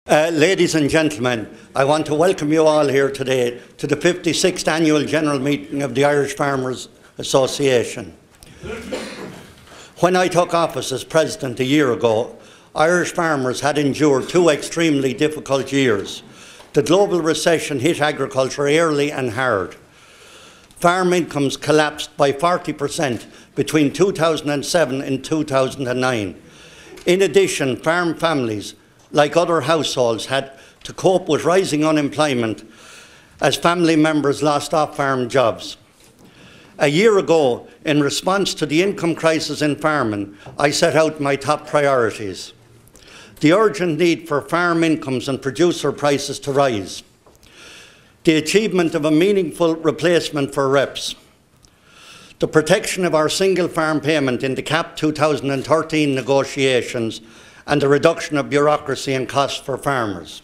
Ladies and gentlemen, I want to welcome you all here today to the 56th Annual General Meeting of the Irish Farmers Association. When I took office as President a year ago, Irish farmers had endured two extremely difficult years. The global recession hit agriculture early and hard. Farm incomes collapsed by 40% between 2007 and 2009. In addition, farm families, like other households, had to cope with rising unemployment as family members lost off-farm jobs. A year ago, in response to the income crisis in farming, I set out my top priorities. The urgent need for farm incomes and producer prices to rise. The achievement of a meaningful replacement for reps. The protection of our single farm payment in the CAP 2013 negotiations, and the reduction of bureaucracy and costs for farmers.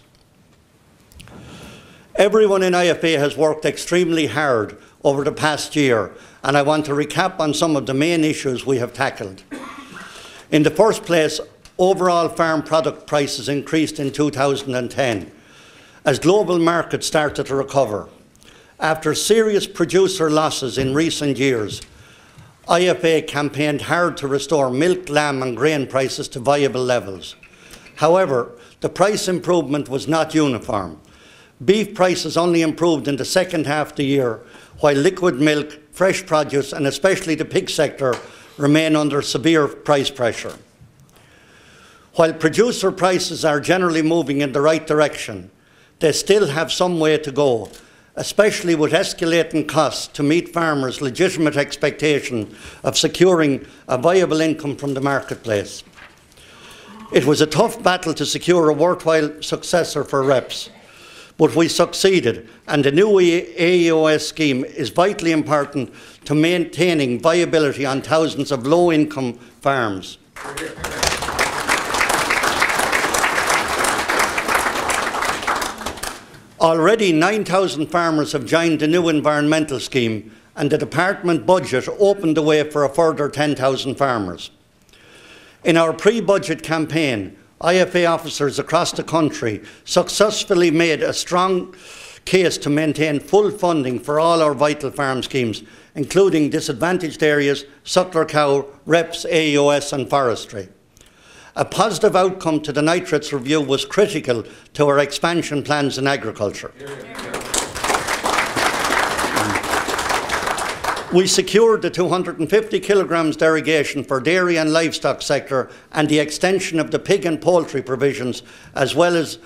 Everyone in IFA has worked extremely hard over the past year, and I want to recap on some of the main issues we have tackled. In the first place, overall farm product prices increased in 2010 as global markets started to recover. After serious producer losses in recent years, IFA campaigned hard to restore milk, lamb and grain prices to viable levels. However, the price improvement was not uniform. Beef prices only improved in the second half of the year, while liquid milk, fresh produce and especially the pig sector remain under severe price pressure. While producer prices are generally moving in the right direction, they still have some way to go, especially with escalating costs to meet farmers' legitimate expectation of securing a viable income from the marketplace. It was a tough battle to secure a worthwhile successor for reps, but we succeeded, and the new AEOS scheme is vitally important to maintaining viability on thousands of low-income farms. Already 9,000 farmers have joined the new environmental scheme, and the department budget opened the way for a further 10,000 farmers. In our pre-budget campaign, IFA officers across the country successfully made a strong case to maintain full funding for all our vital farm schemes, including disadvantaged areas, suckler cow, reps, AEOS and forestry. A positive outcome to the nitrates review was critical to our expansion plans in agriculture. We secured the 250 kilograms derogation for dairy and livestock sector and the extension of the pig and poultry provisions, as well as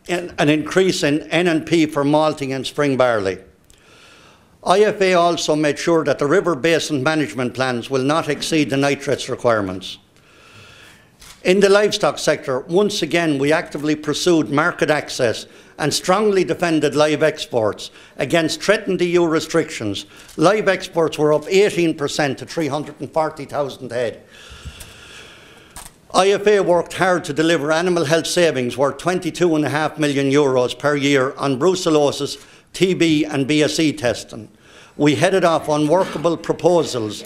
an increase in N&P for malting and spring barley. IFA also made sure that the river basin management plans will not exceed the nitrates requirements. In the livestock sector, once again we actively pursued market access and strongly defended live exports against threatened EU restrictions. Live exports were up 18% to 340,000 head. IFA worked hard to deliver animal health savings worth €22.5 million per year on brucellosis, TB and BSE testing. We headed off unworkable proposals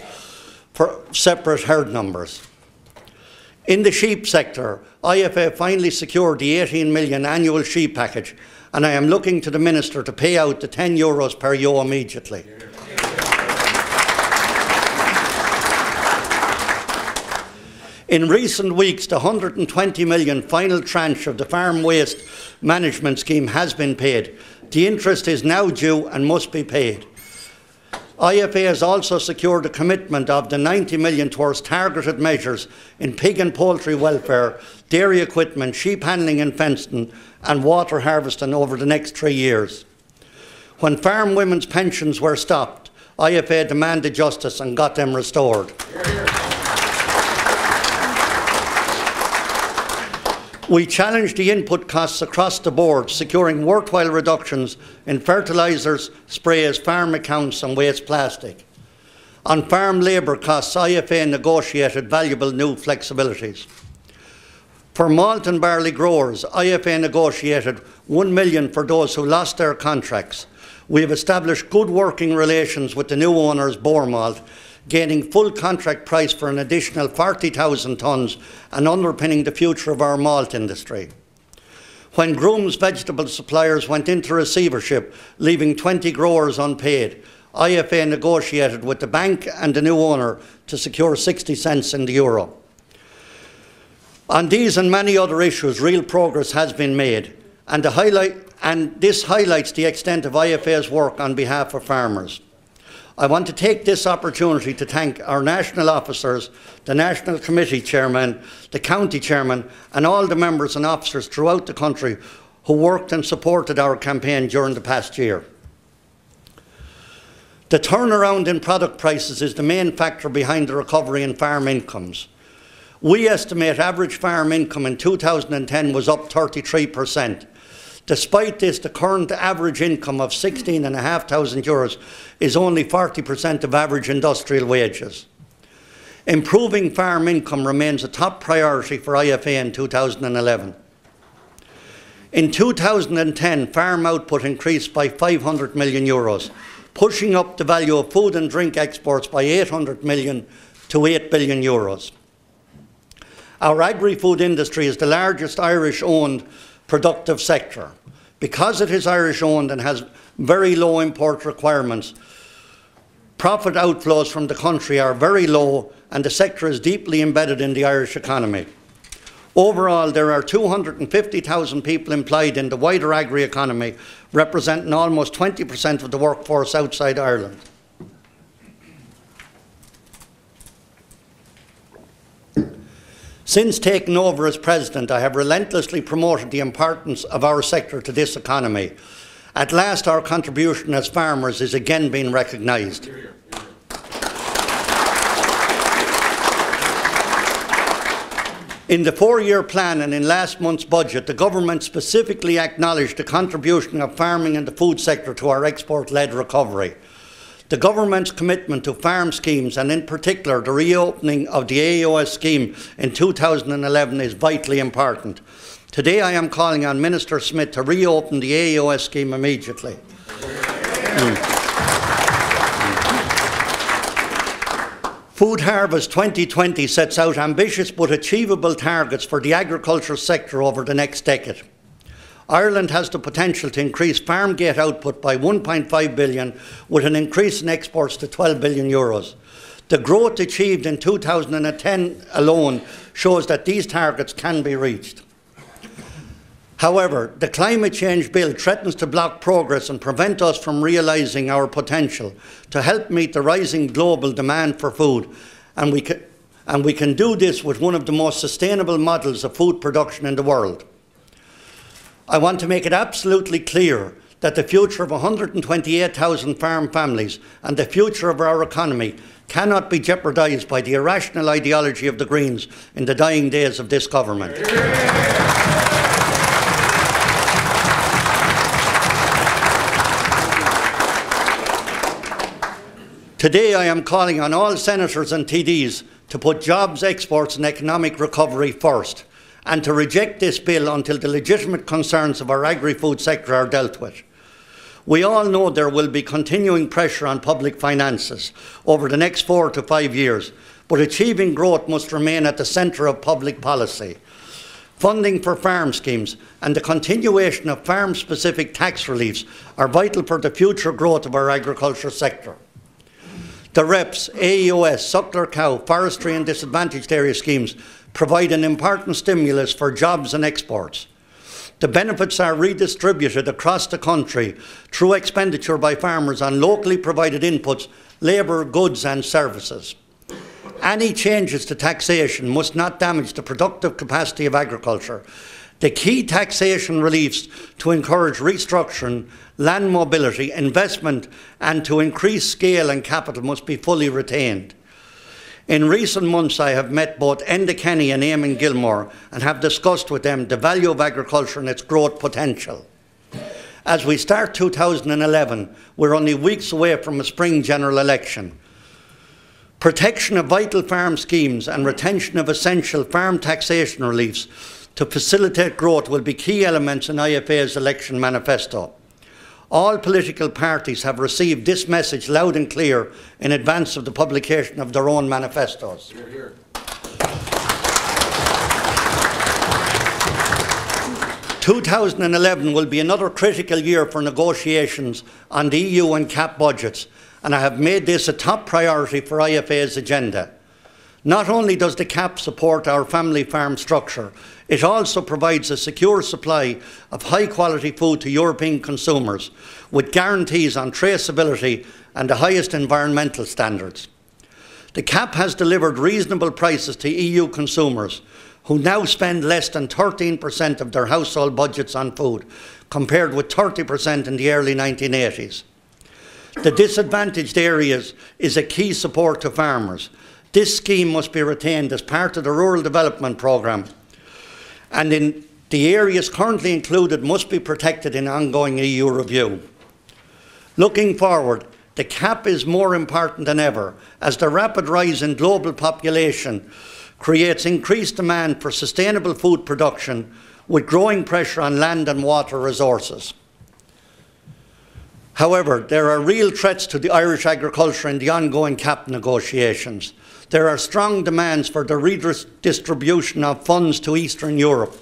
for separate herd numbers. In the sheep sector, IFA finally secured the 18 million annual sheep package, and I am looking to the Minister to pay out the €10 per ewe immediately. In recent weeks, the 120 million final tranche of the Farm Waste Management Scheme has been paid. The interest is now due and must be paid. IFA has also secured a commitment of the 90 million towards targeted measures in pig and poultry welfare, dairy equipment, sheep handling and fencing and water harvesting over the next 3 years. When farm women's pensions were stopped, IFA demanded justice and got them restored. We challenged the input costs across the board, securing worthwhile reductions in fertilisers, sprays, farm accounts and waste plastic. On farm labour costs, IFA negotiated valuable new flexibilities. For malt and barley growers, IFA negotiated $1 million for those who lost their contracts. We have established good working relations with the new owners, Boar Malt, gaining full contract price for an additional 40,000 tonnes and underpinning the future of our malt industry. When Groom's vegetable suppliers went into receivership, leaving 20 growers unpaid, IFA negotiated with the bank and the new owner to secure 60 cents in the euro. On these and many other issues, real progress has been made, and this highlights the extent of IFA's work on behalf of farmers. I want to take this opportunity to thank our national officers, the National Committee Chairman, the County Chairman, and all the members and officers throughout the country who worked and supported our campaign during the past year. The turnaround in product prices is the main factor behind the recovery in farm incomes. We estimate average farm income in 2010 was up 33%. Despite this, the current average income of €16,500 is only 40% of average industrial wages. Improving farm income remains a top priority for IFA in 2011. In 2010, farm output increased by €500 million, pushing up the value of food and drink exports by €800 million to €8 billion. Our agri-food industry is the largest Irish-owned productive sector. Because it is Irish-owned and has very low import requirements, profit outflows from the country are very low and the sector is deeply embedded in the Irish economy. Overall, there are 250,000 people employed in the wider agri-economy, representing almost 20% of the workforce outside Ireland. Since taking over as President, I have relentlessly promoted the importance of our sector to this economy. At last, our contribution as farmers is again being recognised. In the four-year plan and in last month's budget, the Government specifically acknowledged the contribution of farming and the food sector to our export-led recovery. The Government's commitment to farm schemes, and in particular the reopening of the AOS scheme in 2011, is vitally important. Today I am calling on Minister Smith to reopen the AOS scheme immediately. Food Harvest 2020 sets out ambitious but achievable targets for the agriculture sector over the next decade. Ireland has the potential to increase farm gate output by 1.5 billion, with an increase in exports to 12 billion euros. The growth achieved in 2010 alone shows that these targets can be reached. However, the climate change bill threatens to block progress and prevent us from realising our potential to help meet the rising global demand for food, and we can do this with one of the most sustainable models of food production in the world. I want to make it absolutely clear that the future of 128,000 farm families and the future of our economy cannot be jeopardised by the irrational ideology of the Greens in the dying days of this government. Today I am calling on all senators and TDs to put jobs, exports and economic recovery first, and to reject this bill until the legitimate concerns of our agri-food sector are dealt with. We all know there will be continuing pressure on public finances over the next 4 to 5 years, but achieving growth must remain at the centre of public policy. Funding for farm schemes and the continuation of farm-specific tax reliefs are vital for the future growth of our agriculture sector. The REPS, AEOS, suckler cow, forestry and disadvantaged area schemes provide an important stimulus for jobs and exports. The benefits are redistributed across the country through expenditure by farmers on locally provided inputs, labour, goods and services. Any changes to taxation must not damage the productive capacity of agriculture. The key taxation reliefs to encourage restructuring, land mobility, investment and to increase scale and capital must be fully retained. In recent months I have met both Enda Kenny and Eamon Gilmore and have discussed with them the value of agriculture and its growth potential. As we start 2011, we're only weeks away from a spring general election. Protection of vital farm schemes and retention of essential farm taxation reliefs to facilitate growth will be key elements in IFA's election manifesto. All political parties have received this message loud and clear in advance of the publication of their own manifestos. Hear, hear. 2011 will be another critical year for negotiations on the EU and CAP budgets, and I have made this a top priority for IFA's agenda. Not only does the CAP support our family farm structure, it also provides a secure supply of high-quality food to European consumers, with guarantees on traceability and the highest environmental standards. The CAP has delivered reasonable prices to EU consumers, who now spend less than 13% of their household budgets on food, compared with 30% in the early 1980s. The disadvantaged areas is a key support to farmers. This scheme must be retained as part of the Rural Development Programme, and in the areas currently included must be protected in ongoing EU review. Looking forward, the CAP is more important than ever, as the rapid rise in global population creates increased demand for sustainable food production, with growing pressure on land and water resources. However, there are real threats to the Irish agriculture in the ongoing CAP negotiations. There are strong demands for the redistribution of funds to Eastern Europe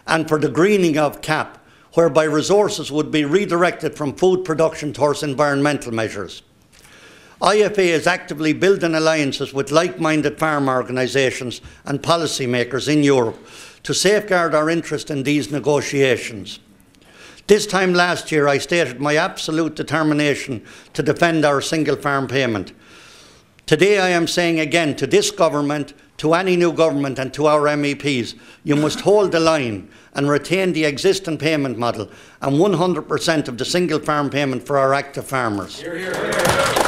and for the greening of CAP, whereby resources would be redirected from food production towards environmental measures. IFA is actively building alliances with like-minded farm organisations and policymakers in Europe to safeguard our interest in these negotiations. This time last year, I stated my absolute determination to defend our single farm payment. Today I am saying again to this government, to any new government and to our MEPs, you must hold the line and retain the existing payment model and 100% of the single farm payment for our active farmers. Hear, hear, hear.